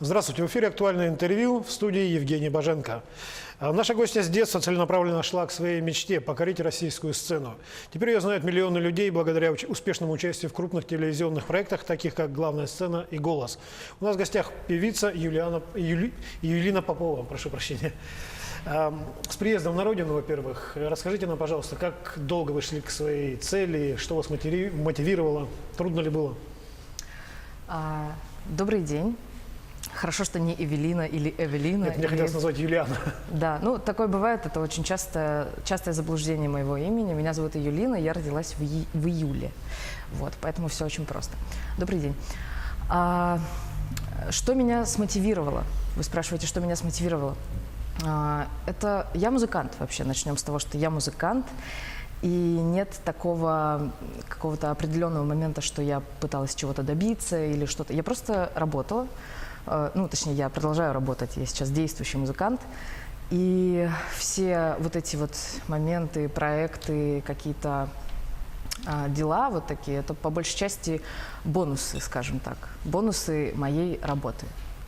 Здравствуйте, в эфире «Актуальное интервью», в студии Евгений Боженко. Наша гостья с детства целенаправленно шла к своей мечте – покорить российскую сцену. Теперь ее знают миллионы людей благодаря успешному участию в крупных телевизионных проектах, таких как «Главная сцена» и «Голос». У нас в гостях певица Юлина Попова, прошу прощения. С приездом на родину, во-первых, расскажите нам, пожалуйста, как долго вы шли к своей цели, что вас мотивировало, трудно ли было? Добрый день. Хорошо, что не Эвелина или Эвелина. Нет, мне хотелось назвать Юлиана. Да, ну такое бывает, это очень частое заблуждение моего имени. Меня зовут Юлина, я родилась в июле. Вот, поэтому все очень просто. Добрый день. Что меня смотивировало? Вы спрашиваете, что меня смотивировало? Это я музыкант вообще. Начнем с того, что я музыкант. И нет такого какого-то определенного момента, что я пыталась чего-то добиться или что-то. Я просто работала. Ну, точнее, я продолжаю работать, я сейчас действующий музыкант, и все вот эти вот моменты, проекты, какие-то дела вот такие, это по большей части бонусы, скажем так, бонусы моей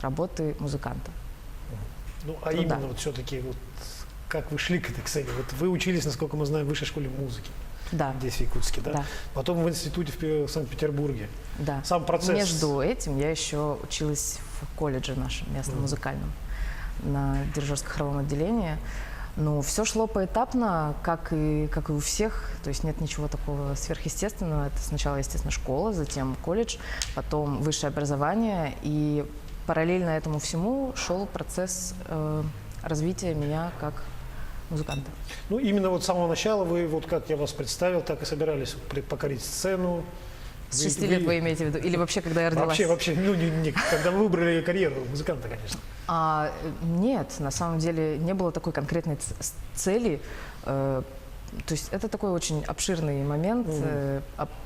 работы музыканта. Ну, а именно вот все-таки, вот, как вы шли к этой цели? Вот вы учились, насколько мы знаем, в высшей школе музыки. Да. Здесь, в Якутске, да? Да. Потом в институте в Санкт-Петербурге. Да. Сам процесс. Между этим я еще училась в колледже нашем местном музыкальном на дирижерско-хоровом отделении. Ну, все шло поэтапно, как и у всех. То есть нет ничего такого сверхъестественного. Это сначала, естественно, школа, затем колледж, потом высшее образование. И параллельно этому всему шел процесс развития меня как музыканта. Ну, именно вот с самого начала вы, вот как я вас представил, так и собирались покорить сцену. С 6 лет вы имеете в виду? Или вообще, когда я родилась? Вообще, ну, когда вы выбрали карьеру музыканта, конечно. Нет, на самом деле не было такой конкретной цели. То есть это такой очень обширный момент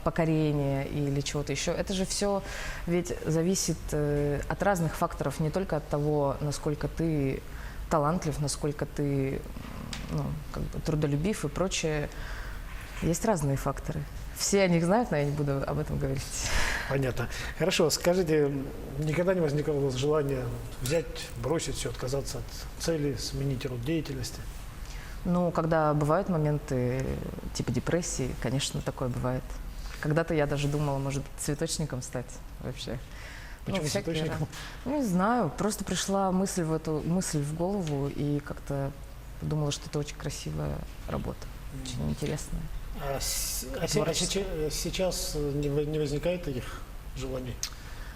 покорения или чего-то еще. Это же все ведь зависит от разных факторов, не только от того, насколько ты талантлив, насколько ты как бы трудолюбив и прочее. Есть разные факторы. Все о них знают, но я не буду об этом говорить. Понятно. Хорошо, скажите, никогда не возникало у вас желания взять, бросить все, отказаться от цели, сменить род деятельности? Ну, когда бывают моменты типа депрессии, конечно, такое бывает. Когда-то я даже думала, может быть, цветочником стать вообще. Почему цветочником? Ну, не знаю, просто пришла мысль в голову и как-то подумала, что это очень красивая работа, очень интересная. А сейчас не возникает таких желаний?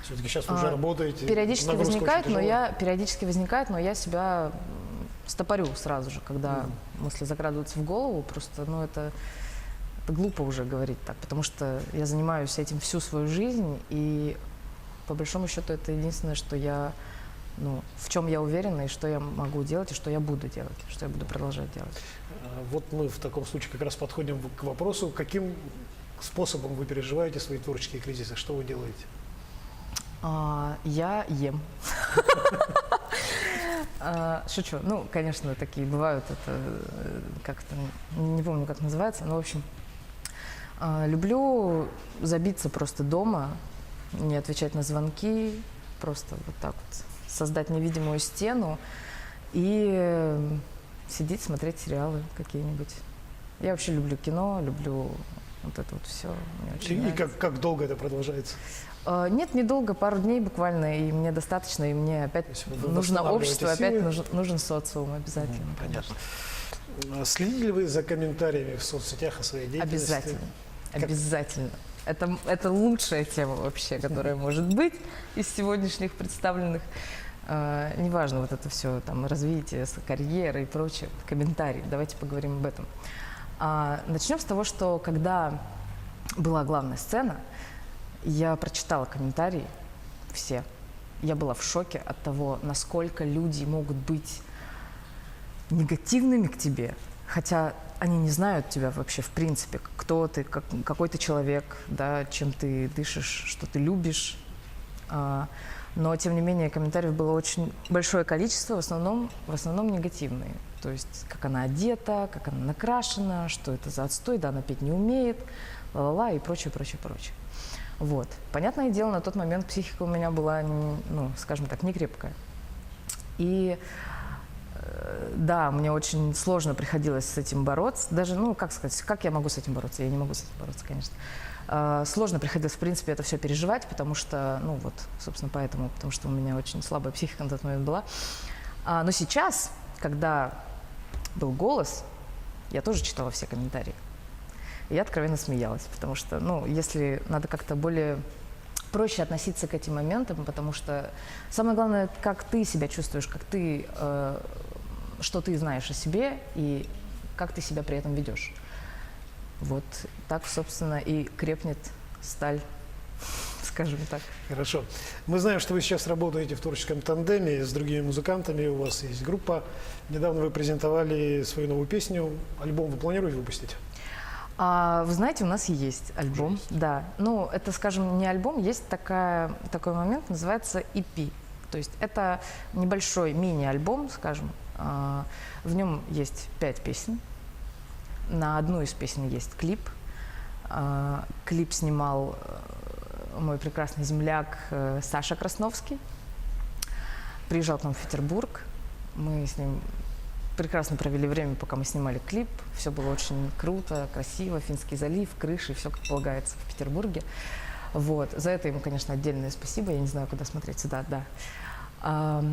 Все-таки сейчас вы уже работаете. Периодически возникает, но я себя стопорю сразу же, когда мысли закрадываются в голову. Просто, это глупо уже говорить так, потому что я занимаюсь этим всю свою жизнь, и по большому счету это единственное, что я, в чем я уверена, и что я могу делать, и что я буду делать, что я буду продолжать делать. Вот мы в таком случае как раз подходим к вопросу, каким способом вы переживаете свои творческие кризисы, что вы делаете? Я ем. Шучу. Ну, конечно, такие бывают, это как-то, не помню, как называется, но, в общем, люблю забиться просто дома, не отвечать на звонки, просто вот так вот создать невидимую стену и сидеть, смотреть сериалы какие-нибудь. Я вообще люблю кино, люблю вот это вот все. И как долго это продолжается? Нет, недолго, пару дней буквально, и мне достаточно, и мне опять нужно общество, опять нужен социум обязательно. Понятно. Следите ли вы за комментариями в соцсетях о своей деятельности? Обязательно. Это лучшая тема вообще, которая может быть из сегодняшних представленных. Неважно вот это все, там, развитие, карьера и прочее, комментарии. Давайте поговорим об этом. Начнем с того, что когда была главная сцена, я прочитала комментарии все. Я была в шоке от того, насколько люди могут быть негативными к тебе, хотя они не знают тебя вообще в принципе, кто ты, какой ты человек, да, чем ты дышишь, что ты любишь. Но, тем не менее, комментариев было очень большое количество, в основном негативные. То есть, как она одета, как она накрашена, что это за отстой, да, она петь не умеет, ла-ла-ла и прочее, прочее, прочее. Вот. Понятное дело, на тот момент психика у меня была, ну, скажем так, не крепкая. И да, мне очень сложно приходилось с этим бороться. Даже, ну, как сказать, как я могу с этим бороться? Я не могу с этим бороться, конечно. Сложно приходилось, в принципе, это все переживать, потому что, ну вот, собственно, поэтому, потому что у меня очень слабая психика на тот момент была. Но сейчас, когда был «Голос», я тоже читала все комментарии. И я откровенно смеялась, потому что, ну, если надо как-то более проще относиться к этим моментам, потому что самое главное, как ты себя чувствуешь, как ты, что ты знаешь о себе и как ты себя при этом ведешь. Вот так, собственно, и крепнет сталь, скажем так. Хорошо. Мы знаем, что вы сейчас работаете в творческом тандеме с другими музыкантами, у вас есть группа. Недавно вы презентовали свою новую песню. Альбом вы планируете выпустить? Вы знаете, у нас есть альбом, да. Ну, это, скажем, не альбом, есть такой момент, называется EP. То есть это небольшой мини-альбом, скажем. В нем есть 5 песен. На одну из песен есть клип. Клип снимал мой прекрасный земляк Саша Красновский. Приезжал к нам в Петербург. Мы с ним прекрасно провели время, пока мы снимали клип. Все было очень круто, красиво. Финский залив, крыши, все как полагается в Петербурге. Вот. За это ему, конечно, отдельное спасибо. Я не знаю, куда смотреть. Сюда, да.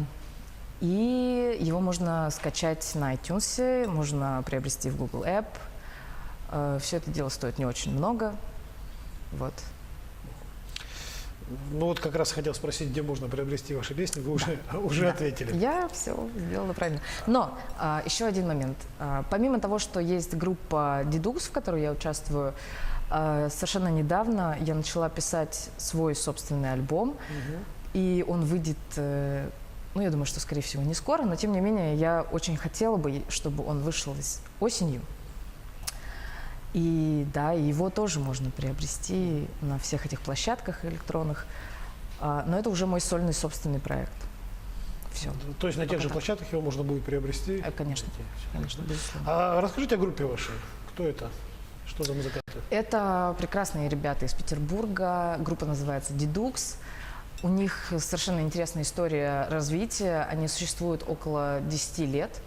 И его можно скачать на iTunes, можно приобрести в Google App. Все это дело стоит не очень много. Вот. Ну вот как раз хотел спросить, где можно приобрести ваши песни, вы уже ответили. Я все сделала правильно. Но еще один момент. Помимо того, что есть группа Didux, в которой я участвую, совершенно недавно я начала писать свой собственный альбом, и он выйдет, ну, я думаю, что, скорее всего, не скоро, но, тем не менее, я очень хотела бы, чтобы он вышел осенью. И, да, его тоже можно приобрести на всех этих площадках электронных, но это уже мой сольный собственный проект. Все. То есть на тех же площадках его можно будет приобрести? Конечно, конечно, безусловно. А расскажите о группе вашей. Кто это? Что за музыканты? Это прекрасные ребята из Петербурга. Группа называется Didux. У них совершенно интересная история развития. Они существуют около 10 лет.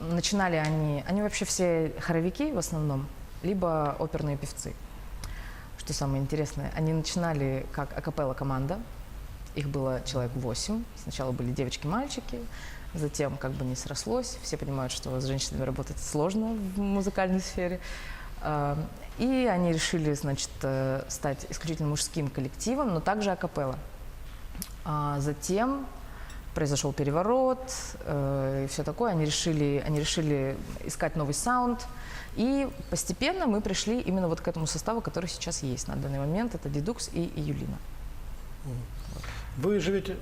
Начинали они вообще все хоровики в основном, либо оперные певцы. Что самое интересное, они начинали как акапелла команда. Их было человек 8. Сначала были девочки-мальчики, затем как бы не срослось. Все понимают, что с женщинами работать сложно в музыкальной сфере. И они решили, значит, стать исключительно мужским коллективом, но также акапелла. Затем произошел переворот и все такое. Они решили искать новый саунд. И постепенно мы пришли именно вот к этому составу, который сейчас есть на данный момент. Это Didux и Юлина. Вы живете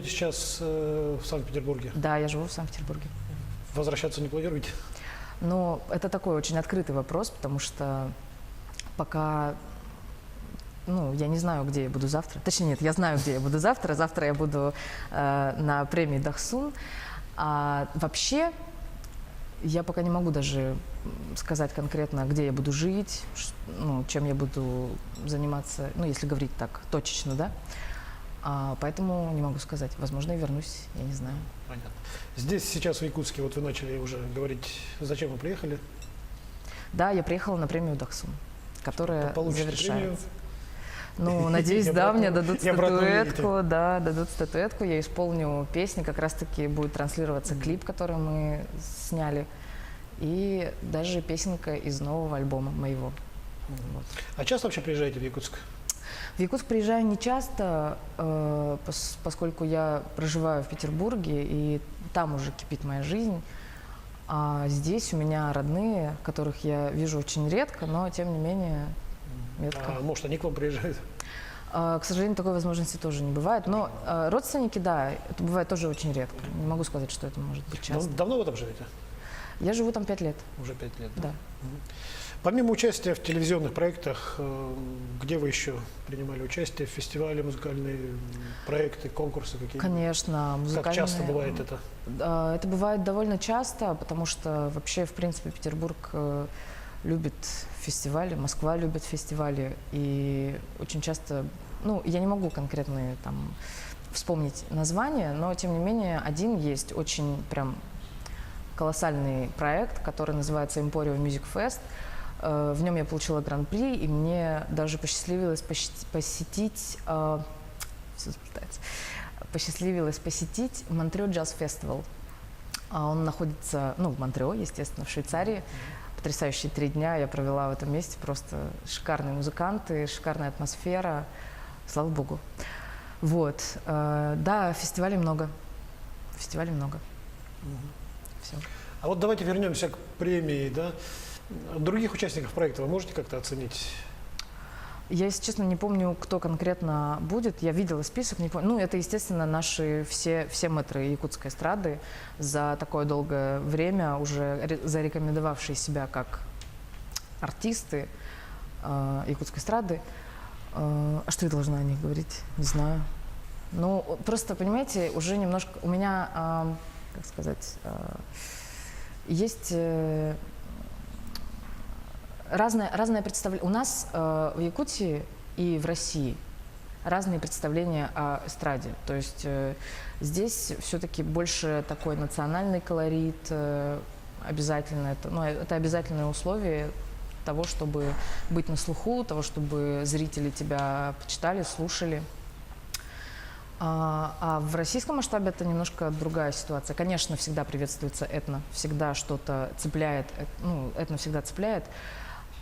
сейчас в Санкт-Петербурге? Да, я живу в Санкт-Петербурге. Возвращаться не планируете? Но это такой очень открытый вопрос, потому что пока, ну, я не знаю, где я буду завтра. Точнее, нет, я знаю, где я буду завтра. Завтра я буду на премии Дахсун. А вообще, я пока не могу даже сказать конкретно, где я буду жить, ну, чем я буду заниматься, ну, если говорить так точечно, да. Поэтому не могу сказать. Возможно, я вернусь, я не знаю. Понятно. Здесь сейчас в Якутске, вот вы начали уже говорить, зачем вы приехали? Да, я приехала на премию Дахсун, которая Получите завершается. премию? Ну, надеюсь, да, мне дадут и обратно статуэтку, да, дадут статуэтку, я исполню песни, как раз-таки будет транслироваться клип, который мы сняли, и даже песенка из нового альбома моего. Вот. А часто вообще приезжаете в Якутск? В Якутск приезжаю не часто, поскольку я проживаю в Петербурге, и там уже кипит моя жизнь. А здесь у меня родные, которых я вижу очень редко, но тем не менее метко. А может, они к вам приезжают? К сожалению, такой возможности тоже не бывает. Но родственники, да, это бывает тоже очень редко. Не могу сказать, что это может быть часто. Давно вы там живете? Я живу там 5 лет. Уже 5 лет? Да. Помимо участия в телевизионных проектах, где вы еще принимали участие? В фестивале, музыкальные проекты, конкурсы какие-то? Конечно, музыкальные. Как часто бывает это? Это бывает довольно часто, потому что вообще, в принципе, Петербург любит фестивали, Москва любит фестивали. И очень часто, ну, я не могу конкретные там вспомнить название, но тем не менее один есть очень прям колоссальный проект, который называется Emporio Music Fest. В нем я получила гран-при, и мне даже посчастливилось посетить, посчастливилось посетить Монтрео Джаз Фестивал. Он находится, ну, в Монтрео, естественно, в Швейцарии. Потрясающие 3 дня я провела в этом месте, просто шикарные музыканты, шикарная атмосфера, слава богу. Вот, да, фестивалей много, Все. А вот давайте вернемся к премии, да. Других участников проекта вы можете как-то оценить? Я, если честно, не помню, кто конкретно будет. Я видела список, не помню. Ну, это, естественно, наши все мэтры якутской эстрады за такое долгое время, уже зарекомендовавшие себя как артисты якутской эстрады. А что я должна о них говорить? Не знаю. Ну, просто, понимаете, уже немножко... У меня, как сказать, есть... Разное представление. У нас в Якутии и в России разные представления о эстраде. То есть здесь все-таки больше такой национальный колорит обязательно. Это обязательное условие того, чтобы быть на слуху, того, чтобы зрители тебя почитали, слушали. А в российском масштабе это немножко другая ситуация. Конечно, всегда приветствуется этно, всегда что-то цепляет, ну, этно всегда цепляет.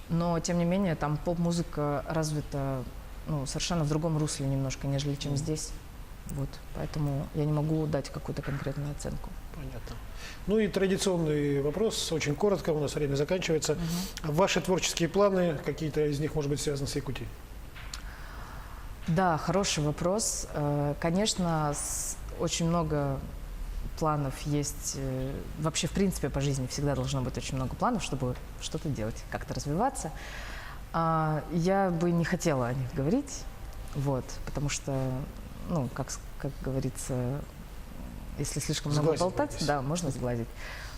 Но, тем не менее, там поп-музыка развита, ну, совершенно в другом русле немножко, нежели чем здесь. Вот. Поэтому я не могу дать какую-то конкретную оценку. Понятно. Ну и традиционный вопрос, очень коротко, у нас время заканчивается. Ваши творческие планы, какие-то из них, может быть, связаны с Якутией? Да, хороший вопрос. Конечно, очень много планов есть. Вообще, в принципе, по жизни всегда должно быть очень много планов, чтобы что-то делать, как-то развиваться. Я бы не хотела о них говорить, вот, потому что, ну, как говорится, если слишком много болтать, да, можно сглазить.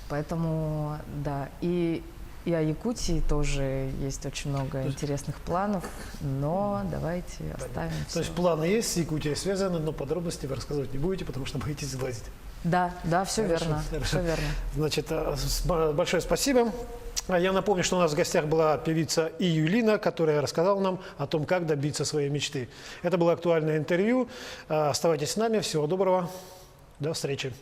Поэтому, да, и о Якутии тоже есть очень много интересных планов, но давайте оставим То все. есть планы есть, с Якутией связаны, но подробности вы рассказывать не будете, потому что боитесь сглазить. Да, все верно, Хорошо. все верно. Значит, большое спасибо. Я напомню, что у нас в гостях была певица Юлина, которая рассказала нам о том, как добиться своей мечты. Это было актуальное интервью. Оставайтесь с нами. Всего доброго. До встречи.